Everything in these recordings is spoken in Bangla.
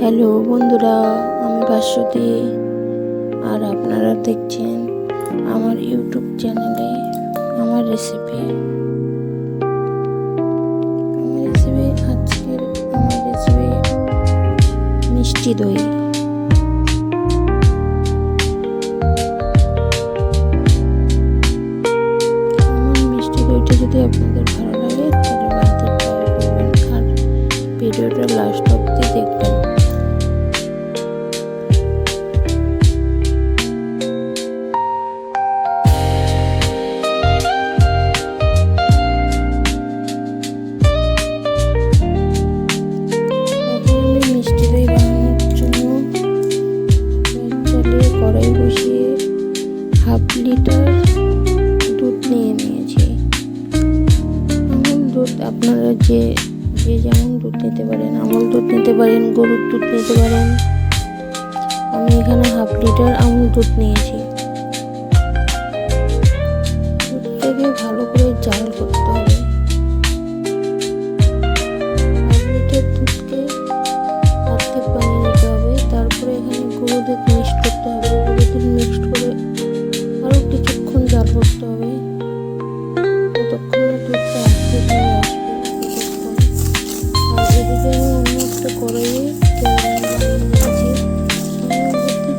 হ্যালো বন্ধুরা, আমি ভাস্বতী আর আপনারা দেখছেন আমার ইউটিউব চ্যানেলে আমার রেসিপি। আজকের আমার রেসিপি মিষ্টি দই। আমার মিষ্টি দইটা যদি আপনাদের ভালো লাগে তাহলে বাড়িতে ট্রাই করবেন আর ভিডিওটা লাস্ট অবধি দেখবেন। কড়াই বসিয়ে 1/2 লিটার দুধ নিয়ে নিয়েছি। আমুল দুধ আপনারা যে যেমন দুধ নিতে পারেন, আমুল দুধ নিতে পারেন, গরুর দুধ নিতে পারেন। আমি এখানে 1/2 লিটার আমুল দুধ নিয়েছি। দুধটাকে ভালো করে জাল করতে হবে। 1/2 লিটার দুধকে অর্ধেক বানিয়ে নিতে হবে। তারপরে এখানে গরুর দুধ মিক্সড করতে হবে। গরুর দুধ মিক্সড করে আরও কিছুক্ষণ জাল করতে হবে, ততক্ষণ দুধটা আস্তে হয়ে আসবে। আর এদিকে আমি অন্য একটা কড়াইয়ে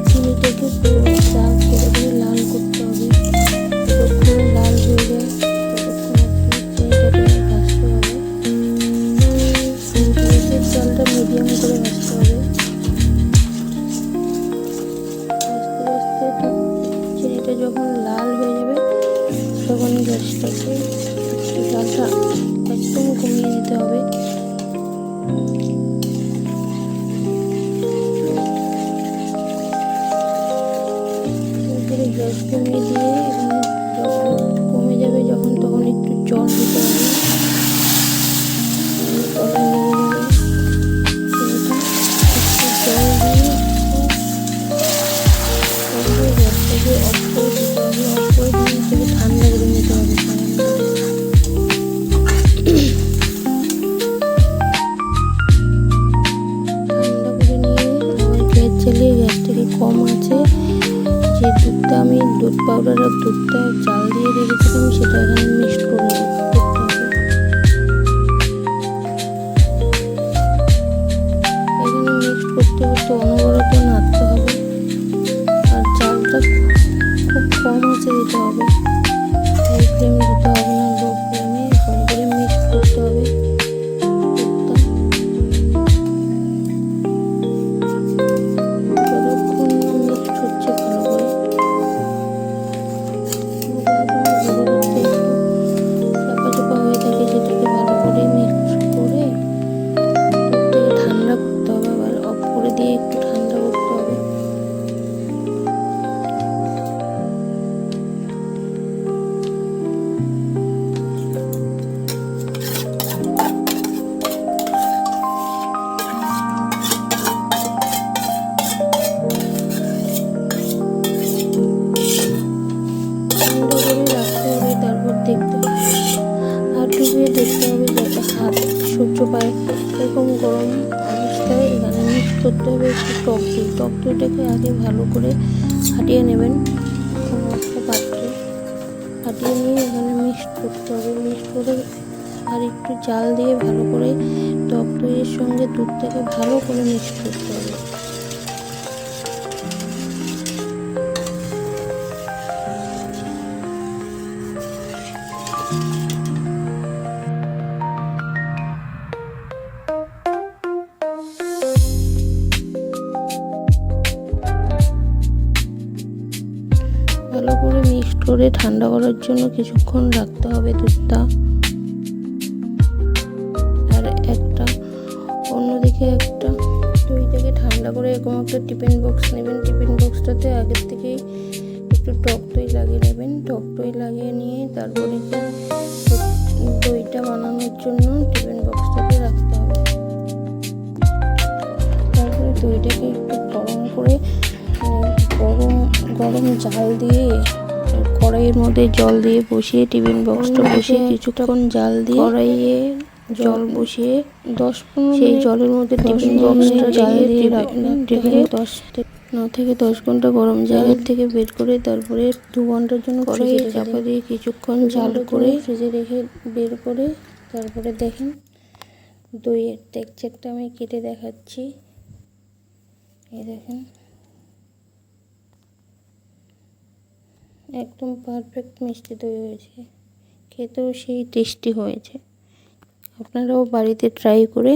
চিনিটাকে পুরো জাল করে লাল করতে হবে। যতক্ষণ লাল হয়ে যায় ততক্ষণ চিনিটাকে ভাজতে হবে। গ্যাসের জালটা মিডিয়াম করে ভাজতে হবে। চিনিটা যখন লাল হয়ে যাবে তখন গ্যাসটাকে জালটা একদম কমিয়ে দিতে হবে। গ্যাস কমিয়ে দিয়ে এখানে যখন কমে যাবে তখন একটু জল দিতে হবে। গ্যাসটাকে অফ করে দিতে হবে। অফ করে দিয়ে ঠান্ডা করে নিতে হবে। ঠান্ডা করে নিয়ে আবার গ্যাস চালিয়ে গ্যাসটাকে কম আছে যে দুধটা আমি দুধ পাউডার আর দুধটা জাল দিয়ে রেখেছিলাম সেটা এখানে মিক্সড করে করতে হবে। এখানে মিক্সড করতে করতে অনবরত নাড়তে হবে আর জালটা খুব কম আছে দিতে হবে। হাই ফ্লেম দিতে হবে না, লো ফ্লেমে ভালো করে মিক্সড করতে হবে। যতক্ষণ মিক্সড হচ্ছে ভালো করে চাপা হয়ে থাকে সেটাকে ভালো করে মিক্সড করে দুধটাকে ঠান্ডা করতে হবে। আবার অফ করে দিয়ে একটু ঠান্ডা করতে হবে। দেখতে হবে যাতে হাত সহ্য পায় এরকম গরম অবস্থায় এখানে মিক্স করতে হবে একটু টক দইটাকে আগে ভালো করে ফাটিয়ে নেবেন। কোনো একটা পাত্রে ফাটিয়ে নিয়ে এখানে মিক্সড করতে হবে। মিক্সড করে আর একটু জাল দিয়ে ভালো করে টক দইয়ের সঙ্গে দুধটাকে ভালো করে মিক্স করতে হবে। ভালো করে মিক্সড করে ঠান্ডা করার জন্য কিছুক্ষণ রাখতে হবে দুধটা। আর অন্যদিকে একটা দইটাকে ঠান্ডা করে এরকম একটা টিফিন বক্স নেবেন। টিফিন বক্সটাতে আগের থেকেই একটু টক দই লাগিয়ে নেবেন। টক দই লাগিয়ে নিয়ে তারপরে দইটা বানানোর জন্য টিফিন বক্সটাকে রাখতে হবে। তারপরে দইটাকে একটু গরম করে গরম জাল দিয়ে কড়াইয়ের মধ্যে জল দিয়ে বসিয়ে টিফিন বক্সটা বসিয়ে কিছুক্ষণ জাল দিয়ে কড়াইয়ে জল বসিয়ে 10-15 সেই জলের মধ্যে টিফিন বক্সটা জাল দিয়ে রাখবেন। টিফিন 9 থেকে 10 ঘন্টা গরম জায়গা থেকে বের করে তারপরে 2 ঘন্টার জন্য কড়াইয়ে চাপা দিয়ে কিছুক্ষণ জাল করে ফ্রিজে রেখে বের করে তারপরে দেখেন দইয়ের টেক্সচারটা আমি কেটে দেখাচ্ছি। এই দেখেন একদম পারফেক্ট মিষ্টি দই হয়েছে, খেতেও সেই টেস্টি হয়েছে। আপনারাও বাড়িতে ট্রাই করে